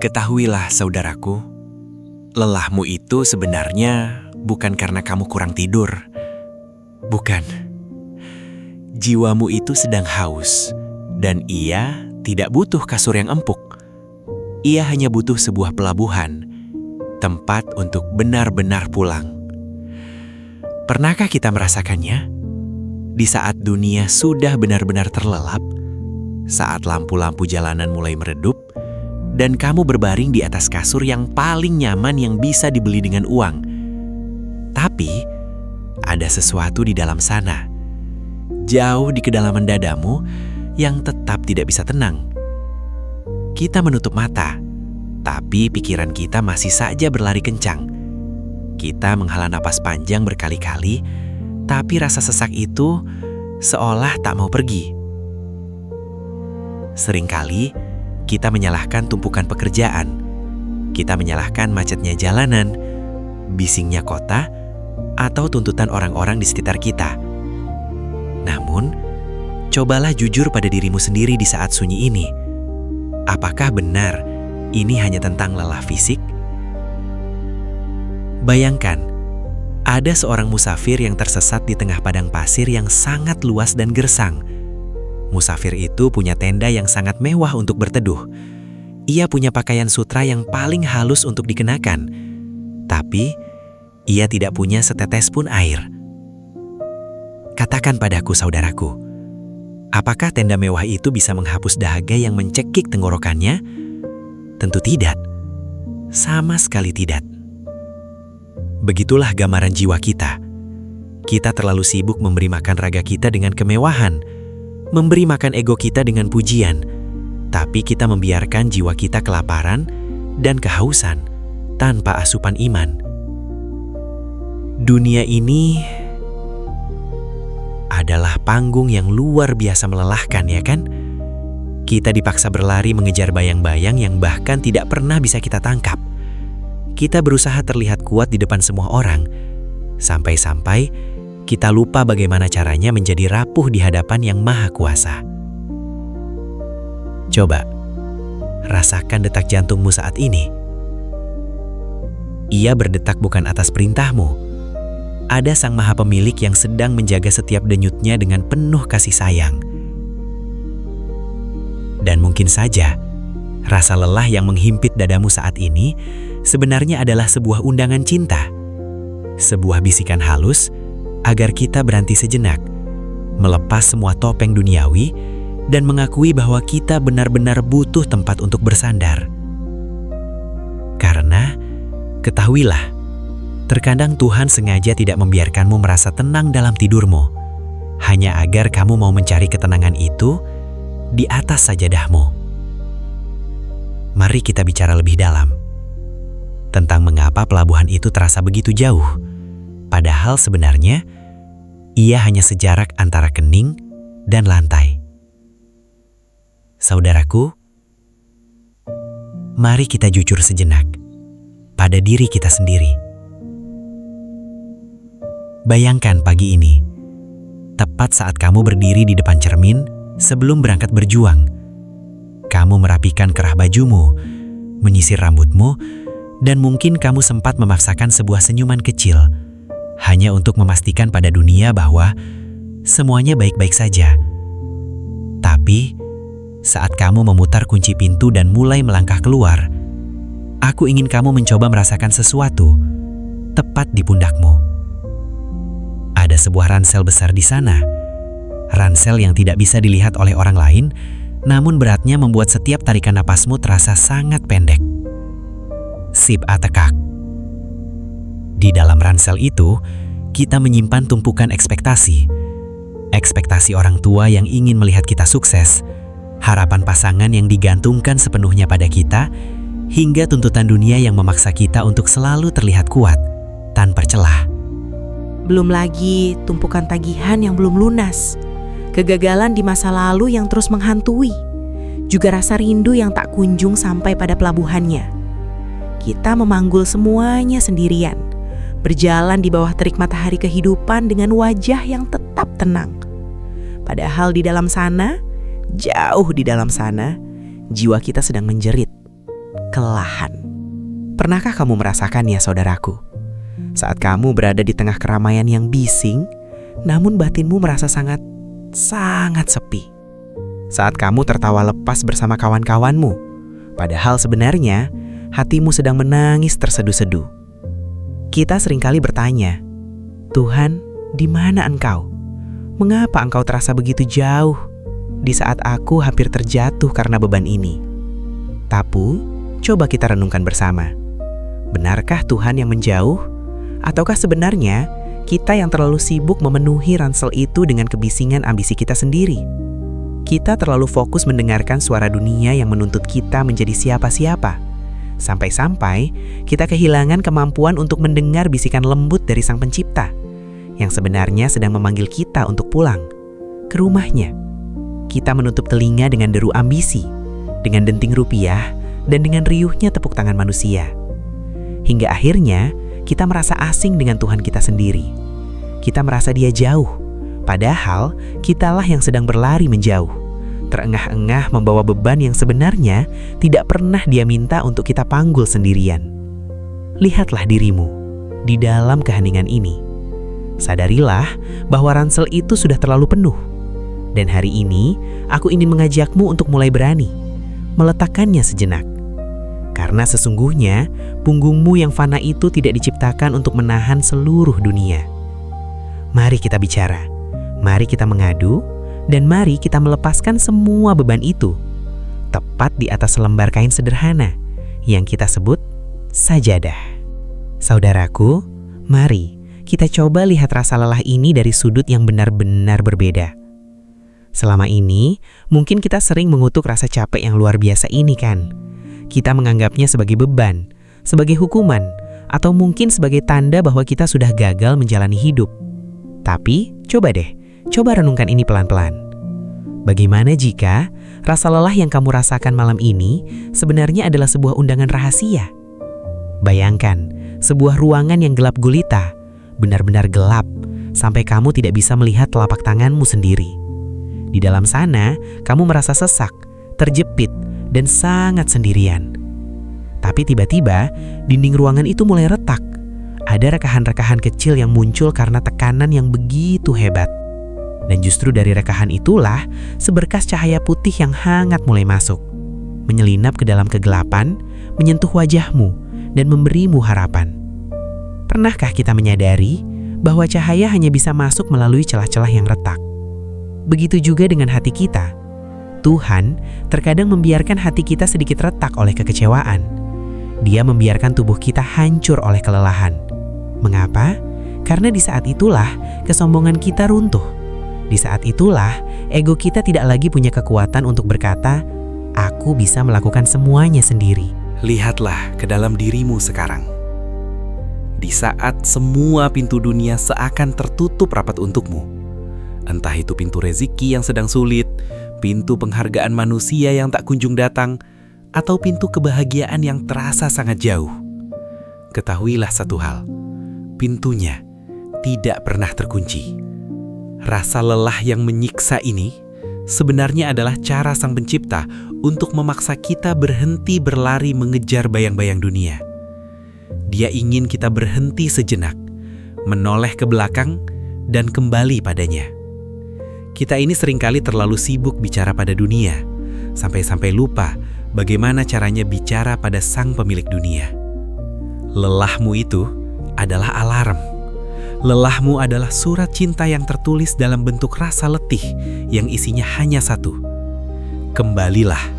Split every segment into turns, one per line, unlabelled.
Ketahuilah saudaraku, lelahmu itu sebenarnya bukan karena kamu kurang tidur. Bukan. Jiwamu itu sedang haus, dan ia tidak butuh kasur yang empuk. Ia hanya butuh sebuah pelabuhan, tempat untuk benar-benar pulang. Pernahkah kita merasakannya? Di saat dunia sudah benar-benar terlelap, saat lampu-lampu jalanan mulai meredup, dan kamu berbaring di atas kasur yang paling nyaman yang bisa dibeli dengan uang. Tapi, ada sesuatu di dalam sana, jauh di kedalaman dadamu, yang tetap tidak bisa tenang. Kita menutup mata, tapi pikiran kita masih saja berlari kencang. Kita menghela napas panjang berkali-kali, tapi rasa sesak itu seolah tak mau pergi. Seringkali, kita menyalahkan tumpukan pekerjaan. Kita menyalahkan macetnya jalanan, bisingnya kota, atau tuntutan orang-orang di sekitar kita. Namun, cobalah jujur pada dirimu sendiri di saat sunyi ini. Apakah benar ini hanya tentang lelah fisik? Bayangkan, ada seorang musafir yang tersesat di tengah padang pasir yang sangat luas dan gersang. Musafir itu punya tenda yang sangat mewah untuk berteduh. Ia punya pakaian sutra yang paling halus untuk dikenakan. Tapi, ia tidak punya setetes pun air. Katakan padaku, saudaraku, apakah tenda mewah itu bisa menghapus dahaga yang mencekik tenggorokannya? Tentu tidak. Sama sekali tidak. Begitulah gambaran jiwa kita. Kita terlalu sibuk memberi makan raga kita dengan kemewahan, memberi makan ego kita dengan pujian, tapi kita membiarkan jiwa kita kelaparan dan kehausan tanpa asupan iman. Dunia ini adalah panggung yang luar biasa melelahkan, ya kan? Kita dipaksa berlari mengejar bayang-bayang yang bahkan tidak pernah bisa kita tangkap. Kita berusaha terlihat kuat di depan semua orang, sampai-sampai kita lupa bagaimana caranya menjadi rapuh di hadapan Yang Maha Kuasa. Coba, rasakan detak jantungmu saat ini. Ia berdetak bukan atas perintahmu. Ada Sang Maha Pemilik yang sedang menjaga setiap denyutnya dengan penuh kasih sayang. Dan mungkin saja, rasa lelah yang menghimpit dadamu saat ini sebenarnya adalah sebuah undangan cinta. Sebuah bisikan halus agar kita berhenti sejenak, melepas semua topeng duniawi, dan mengakui bahwa kita benar-benar butuh tempat untuk bersandar. Karena, ketahuilah, terkadang Tuhan sengaja tidak membiarkanmu merasa tenang dalam tidurmu, hanya agar kamu mau mencari ketenangan itu di atas sajadahmu. Mari kita bicara lebih dalam tentang mengapa pelabuhan itu terasa begitu jauh, padahal sebenarnya ia hanya sejarak antara kening dan lantai. Saudaraku, mari kita jujur sejenak pada diri kita sendiri. Bayangkan pagi ini, tepat saat kamu berdiri di depan cermin sebelum berangkat berjuang. Kamu merapikan kerah bajumu, menyisir rambutmu, dan mungkin kamu sempat memaksakan sebuah senyuman kecil, hanya untuk memastikan pada dunia bahwa semuanya baik-baik saja. Tapi, saat kamu memutar kunci pintu dan mulai melangkah keluar, aku ingin kamu mencoba merasakan sesuatu tepat di pundakmu. Ada sebuah ransel besar di sana. Ransel yang tidak bisa dilihat oleh orang lain, namun beratnya membuat setiap tarikan napasmu terasa sangat pendek. Sip atekak. Di dalam ransel itu, kita menyimpan tumpukan ekspektasi. Ekspektasi orang tua yang ingin melihat kita sukses, harapan pasangan yang digantungkan sepenuhnya pada kita, hingga tuntutan dunia yang memaksa kita untuk selalu terlihat kuat, tanpa celah.
Belum lagi tumpukan tagihan yang belum lunas, kegagalan di masa lalu yang terus menghantui, juga rasa rindu yang tak kunjung sampai pada pelabuhannya. Kita memanggul semuanya sendirian, berjalan di bawah terik matahari kehidupan dengan wajah yang tetap tenang. Padahal di dalam sana, jauh di dalam sana, jiwa kita sedang menjerit. kelelahan. Pernahkah kamu merasakannya, saudaraku? Saat kamu berada di tengah keramaian yang bising, namun batinmu merasa sangat sepi. Saat kamu tertawa lepas bersama kawan-kawanmu, padahal sebenarnya hatimu sedang menangis terseduh-seduh. Kita seringkali bertanya, Tuhan, di mana Engkau? Mengapa Engkau terasa begitu jauh di saat aku hampir terjatuh karena beban ini? Tapi, coba kita renungkan bersama. Benarkah Tuhan yang menjauh? Ataukah sebenarnya kita yang terlalu sibuk memenuhi ransel itu dengan kebisingan ambisi kita sendiri? Kita terlalu fokus mendengarkan suara dunia yang menuntut kita menjadi siapa-siapa. Sampai-sampai kita kehilangan kemampuan untuk mendengar bisikan lembut dari Sang Pencipta, yang sebenarnya sedang memanggil kita untuk pulang ke rumahnya. Kita menutup telinga dengan deru ambisi, dengan denting rupiah, dan dengan riuhnya tepuk tangan manusia. Hingga akhirnya kita merasa asing dengan Tuhan kita sendiri. Kita merasa Dia jauh, padahal kitalah yang sedang berlari menjauh, terengah-engah membawa beban yang sebenarnya tidak pernah Dia minta untuk kita panggul sendirian. Lihatlah dirimu di dalam keheningan ini. Sadarilah bahwa ransel itu sudah terlalu penuh. Dan hari ini, aku ingin mengajakmu untuk mulai berani meletakkannya sejenak. Karena sesungguhnya, punggungmu yang fana itu tidak diciptakan untuk menahan seluruh dunia. Mari kita bicara, mari kita mengadu, dan mari kita melepaskan semua beban itu, tepat di atas selembar kain sederhana yang kita sebut sajadah. Saudaraku, mari kita coba lihat rasa lelah ini dari sudut yang benar-benar berbeda. Selama ini, mungkin kita sering mengutuk rasa capek yang luar biasa ini kan. Kita menganggapnya sebagai beban, sebagai hukuman, atau mungkin sebagai tanda bahwa kita sudah gagal menjalani hidup. Tapi, coba renungkan ini pelan-pelan. Bagaimana jika rasa lelah yang kamu rasakan malam ini sebenarnya adalah sebuah undangan rahasia? Bayangkan, sebuah ruangan yang gelap gulita, benar-benar gelap, sampai kamu tidak bisa melihat telapak tanganmu sendiri. Di dalam sana, kamu merasa sesak, terjepit, dan sangat sendirian. Tapi tiba-tiba, dinding ruangan itu mulai retak. Ada rekahan-rekahan kecil yang muncul karena tekanan yang begitu hebat. Dan justru dari rekahan itulah, seberkas cahaya putih yang hangat mulai masuk, menyelinap ke dalam kegelapan, menyentuh wajahmu, dan memberimu harapan. Pernahkah kita menyadari bahwa cahaya hanya bisa masuk melalui celah-celah yang retak? Begitu juga dengan hati kita. Tuhan terkadang membiarkan hati kita sedikit retak oleh kekecewaan. Dia membiarkan tubuh kita hancur oleh kelelahan. Mengapa? Karena di saat itulah kesombongan kita runtuh. Di saat itulah ego kita tidak lagi punya kekuatan untuk berkata, "Aku bisa melakukan semuanya sendiri."
Lihatlah ke dalam dirimu sekarang. Di saat semua pintu dunia seakan tertutup rapat untukmu, entah itu pintu rezeki yang sedang sulit, pintu penghargaan manusia yang tak kunjung datang, atau pintu kebahagiaan yang terasa sangat jauh. Ketahuilah satu hal, pintunya tidak pernah terkunci. Rasa lelah yang menyiksa ini sebenarnya adalah cara Sang Pencipta untuk memaksa kita berhenti berlari mengejar bayang-bayang dunia. Dia ingin kita berhenti sejenak, menoleh ke belakang, dan kembali padanya. Kita ini seringkali terlalu sibuk bicara pada dunia, sampai-sampai lupa bagaimana caranya bicara pada Sang Pemilik dunia. Lelahmu itu adalah alarm. Lelahmu adalah surat cinta yang tertulis dalam bentuk rasa letih yang isinya hanya satu. Kembalilah,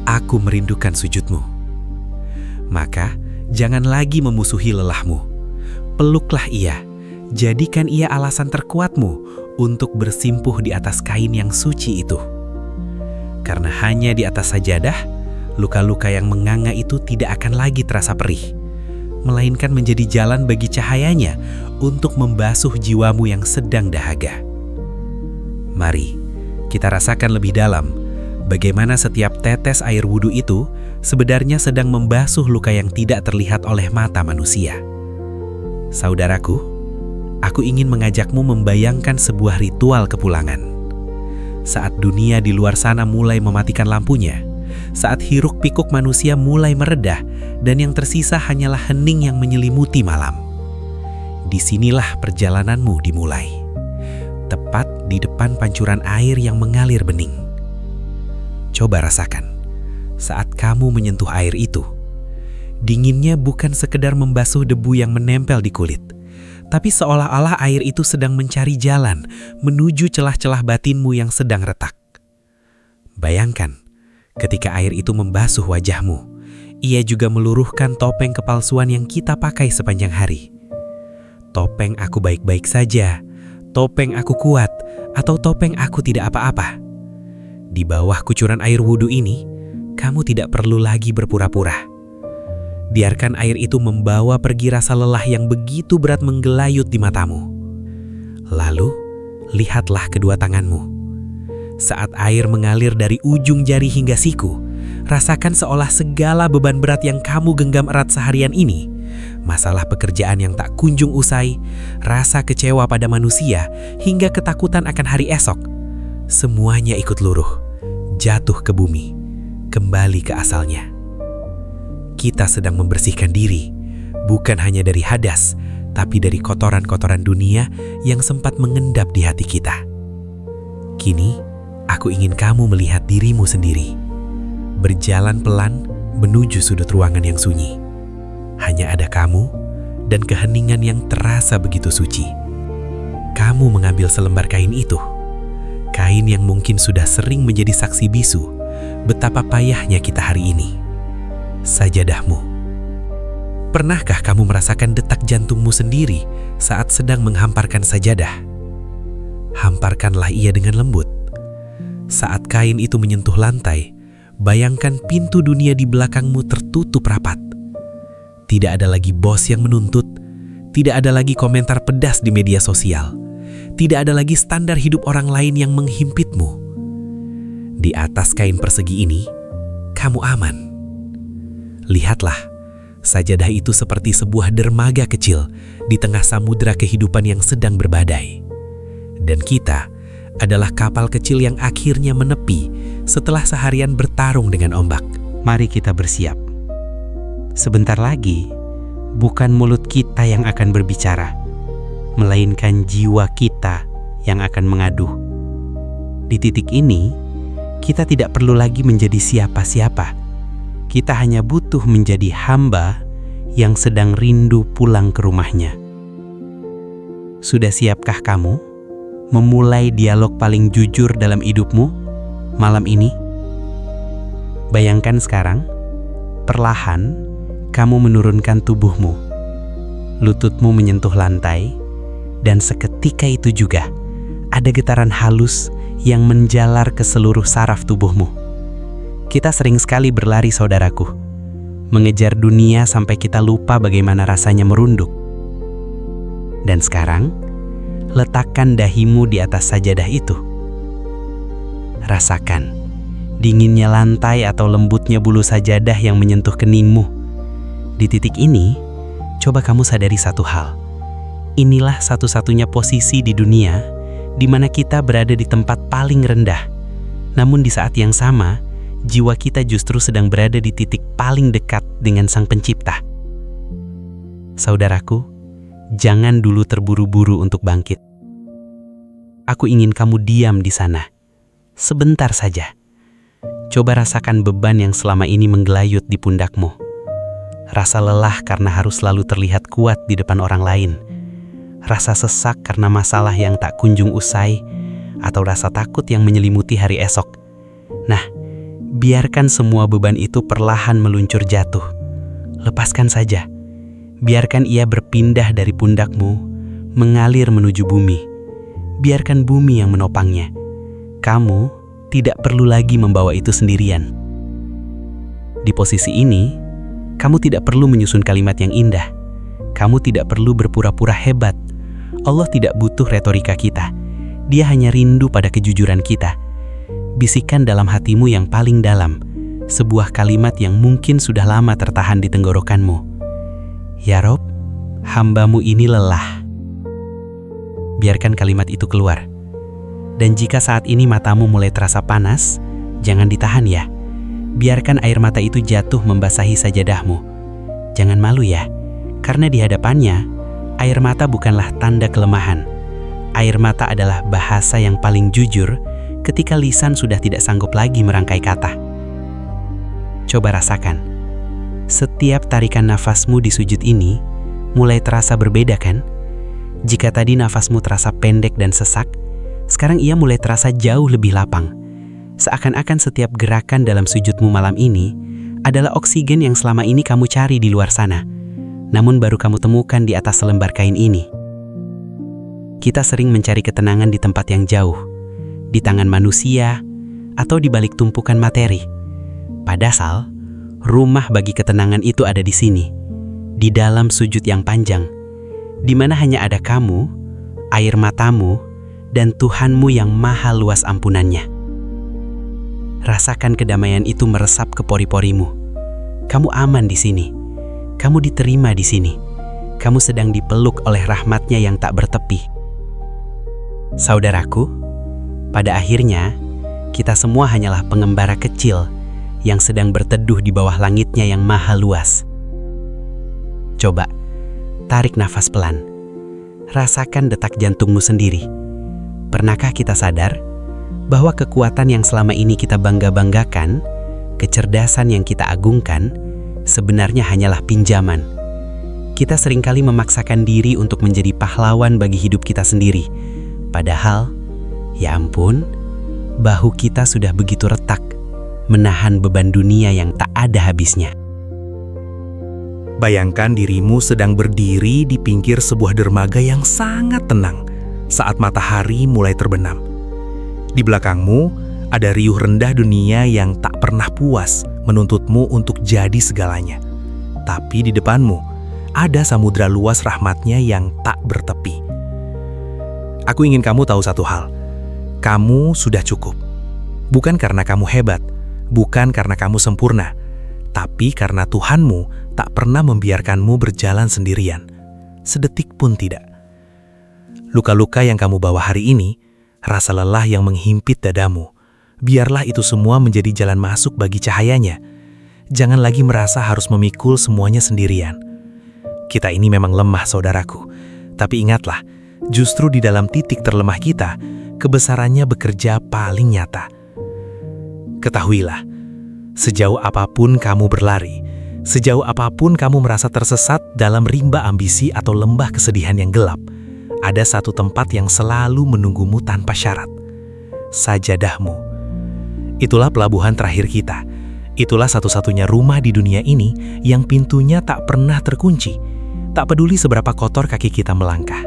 aku merindukan sujudmu. Maka, jangan lagi memusuhi lelahmu. Peluklah ia, jadikan ia alasan terkuatmu untuk bersimpuh di atas kain yang suci itu. Karena hanya di atas sajadah, luka-luka yang menganga itu tidak akan lagi terasa perih, melainkan menjadi jalan bagi cahayanya untuk membasuh jiwamu yang sedang dahaga. Mari, kita rasakan lebih dalam bagaimana setiap tetes air wudhu itu sebenarnya sedang membasuh luka yang tidak terlihat oleh mata manusia. Saudaraku, aku ingin mengajakmu membayangkan sebuah ritual kepulangan. Saat dunia di luar sana mulai mematikan lampunya, saat hiruk-pikuk manusia mulai meredah dan yang tersisa hanyalah hening yang menyelimuti malam. Disinilah perjalananmu dimulai. Tepat di depan pancuran air yang mengalir bening. Coba rasakan, saat kamu menyentuh air itu, dinginnya bukan sekedar membasuh debu yang menempel di kulit, tapi seolah-olah air itu sedang mencari jalan menuju celah-celah batinmu yang sedang retak. Bayangkan, ketika air itu membasuh wajahmu, ia juga meluruhkan topeng kepalsuan yang kita pakai sepanjang hari. Topeng aku baik-baik saja, topeng aku kuat, atau topeng aku tidak apa-apa. Di bawah kucuran air wudhu ini, kamu tidak perlu lagi berpura-pura. Biarkan air itu membawa pergi rasa lelah yang begitu berat menggelayut di matamu. Lalu, lihatlah kedua tanganmu. Saat air mengalir dari ujung jari hingga siku, rasakan seolah segala beban berat yang kamu genggam erat seharian ini, masalah pekerjaan yang tak kunjung usai, rasa kecewa pada manusia, hingga ketakutan akan hari esok, semuanya ikut luruh, jatuh ke bumi, kembali ke asalnya. Kita sedang membersihkan diri, bukan hanya dari hadas, tapi dari kotoran-kotoran dunia yang sempat mengendap di hati kita. Kini, aku ingin kamu melihat dirimu sendiri, berjalan pelan menuju sudut ruangan yang sunyi. Hanya ada kamu dan keheningan yang terasa begitu suci. Kamu mengambil selembar kain itu, kain yang mungkin sudah sering menjadi saksi bisu betapa payahnya kita hari ini. Sajadahmu. Pernahkah kamu merasakan detak jantungmu sendiri saat sedang menghamparkan sajadah? Hamparkanlah ia dengan lembut. Saat kain itu menyentuh lantai, bayangkan pintu dunia di belakangmu tertutup rapat. Tidak ada lagi bos yang menuntut, tidak ada lagi komentar pedas di media sosial, tidak ada lagi standar hidup orang lain yang menghimpitmu. Di atas kain persegi ini, kamu aman. Lihatlah, sajadah itu seperti sebuah dermaga kecil di tengah samudera kehidupan yang sedang berbadai. Dan kita adalah kapal kecil yang akhirnya menepi setelah seharian bertarung dengan ombak.
Mari kita bersiap. Sebentar lagi, bukan mulut kita yang akan berbicara, melainkan jiwa kita yang akan mengaduh. Di titik ini, kita tidak perlu lagi menjadi siapa-siapa. Kita hanya butuh menjadi hamba yang sedang rindu pulang ke rumahnya. Sudah siapkah kamu memulai dialog paling jujur dalam hidupmu malam ini? Bayangkan sekarang, perlahan kamu menurunkan tubuhmu. Lututmu menyentuh lantai, dan seketika itu juga ada getaran halus yang menjalar ke seluruh saraf tubuhmu. Kita sering sekali berlari, saudaraku, mengejar dunia sampai kita lupa bagaimana rasanya merunduk. Dan sekarang, letakkan dahimu di atas sajadah itu. Rasakan dinginnya lantai atau lembutnya bulu sajadah yang menyentuh keningmu. Di titik ini, coba kamu sadari satu hal. Inilah satu-satunya posisi di dunia di mana kita berada di tempat paling rendah. Namun di saat yang sama, jiwa kita justru sedang berada di titik paling dekat dengan Sang Pencipta. Saudaraku, jangan dulu terburu-buru untuk bangkit. Aku ingin kamu diam di sana, sebentar saja. Coba rasakan beban yang selama ini menggelayut di pundakmu. Rasa lelah karena harus selalu terlihat kuat di depan orang lain. Rasa sesak karena masalah yang tak kunjung usai, atau rasa takut yang menyelimuti hari esok. Nah, biarkan semua beban itu perlahan meluncur jatuh. Lepaskan saja. Biarkan ia berpindah dari pundakmu, mengalir menuju bumi. Biarkan bumi yang menopangnya. Kamu tidak perlu lagi membawa itu sendirian. Di posisi ini, kamu tidak perlu menyusun kalimat yang indah. Kamu tidak perlu berpura-pura hebat. Allah tidak butuh retorika kita. Dia hanya rindu pada kejujuran kita. Bisikan dalam hatimu yang paling dalam, sebuah kalimat yang mungkin sudah lama tertahan di tenggorokanmu. Ya Rob, hambamu ini lelah. Biarkan kalimat itu keluar. Dan jika saat ini matamu mulai terasa panas, jangan ditahan ya. Biarkan air mata itu jatuh membasahi sajadahmu. Jangan malu ya, karena di hadapannya, air mata bukanlah tanda kelemahan. Air mata adalah bahasa yang paling jujur ketika lisan sudah tidak sanggup lagi merangkai kata. Coba rasakan. Setiap tarikan nafasmu di sujud ini mulai terasa berbeda kan? Jika tadi nafasmu terasa pendek dan sesak, sekarang ia mulai terasa jauh lebih lapang. Seakan-akan setiap gerakan dalam sujudmu malam ini adalah oksigen yang selama ini kamu cari di luar sana, namun baru kamu temukan di atas selembar kain ini. Kita sering mencari ketenangan di tempat yang jauh, di tangan manusia, atau di balik tumpukan materi. Padahal, rumah bagi ketenangan itu ada di sini, di dalam sujud yang panjang, di mana hanya ada kamu, air matamu, dan Tuhanmu yang maha luas ampunannya. Rasakan kedamaian itu meresap ke pori-porimu. Kamu aman di sini. Kamu diterima di sini. Kamu sedang dipeluk oleh rahmat-Nya yang tak bertepi. Saudaraku, pada akhirnya, kita semua hanyalah pengembara kecil yang sedang berteduh di bawah langit-Nya yang maha luas. Coba, tarik nafas pelan. Rasakan detak jantungmu sendiri. Pernahkah kita sadar bahwa kekuatan yang selama ini kita bangga-banggakan, kecerdasan yang kita agungkan, sebenarnya hanyalah pinjaman. Kita seringkali memaksakan diri untuk menjadi pahlawan bagi hidup kita sendiri. Padahal, ya ampun, bahu kita sudah begitu retak, menahan beban dunia yang tak ada habisnya.
Bayangkan dirimu sedang berdiri di pinggir sebuah dermaga yang sangat tenang saat matahari mulai terbenam. Di belakangmu ada riuh rendah dunia yang tak pernah puas menuntutmu untuk jadi segalanya. Tapi di depanmu ada samudra luas rahmat-Nya yang tak bertepi. Aku ingin kamu tahu satu hal. Kamu sudah cukup. Bukan karena kamu hebat, bukan karena kamu sempurna, tapi karena Tuhanmu tak pernah membiarkanmu berjalan sendirian. Sedetik pun tidak. Luka-luka yang kamu bawa hari ini, rasa lelah yang menghimpit dadamu, biarlah itu semua menjadi jalan masuk bagi cahayanya. Jangan lagi merasa harus memikul semuanya sendirian. Kita ini memang lemah, saudaraku. Tapi ingatlah, justru di dalam titik terlemah kita, kebesarannya bekerja paling nyata. Ketahuilah, sejauh apapun kamu berlari, sejauh apapun kamu merasa tersesat dalam rimba ambisi atau lembah kesedihan yang gelap, ada satu tempat yang selalu menunggumu tanpa syarat. Sajadahmu. Itulah pelabuhan terakhir kita. Itulah satu-satunya rumah di dunia ini yang pintunya tak pernah terkunci. Tak peduli seberapa kotor kaki kita melangkah.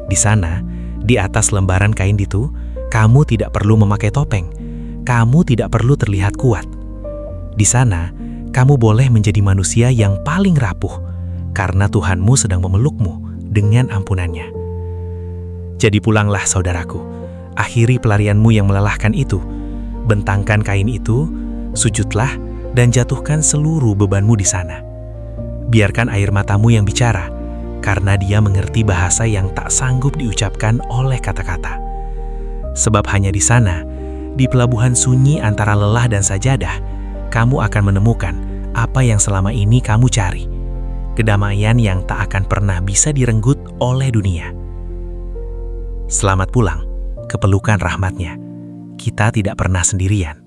Di sana, di atas lembaran kain itu, kamu tidak perlu memakai topeng. Kamu tidak perlu terlihat kuat. Di sana, kamu boleh menjadi manusia yang paling rapuh, karena Tuhanmu sedang memelukmu dengan ampunannya. Jadi pulanglah, saudaraku. Akhiri pelarianmu yang melelahkan itu. Bentangkan kain itu, sujudlah, dan jatuhkan seluruh bebanmu di sana. Biarkan air matamu yang bicara, karena dia mengerti bahasa yang tak sanggup diucapkan oleh kata-kata. Sebab hanya di sana, di pelabuhan sunyi antara lelah dan sajadah, kamu akan menemukan apa yang selama ini kamu cari. Kedamaian yang tak akan pernah bisa direnggut oleh dunia. Selamat pulang ke pelukan rahmat-Nya. Kita tidak pernah sendirian.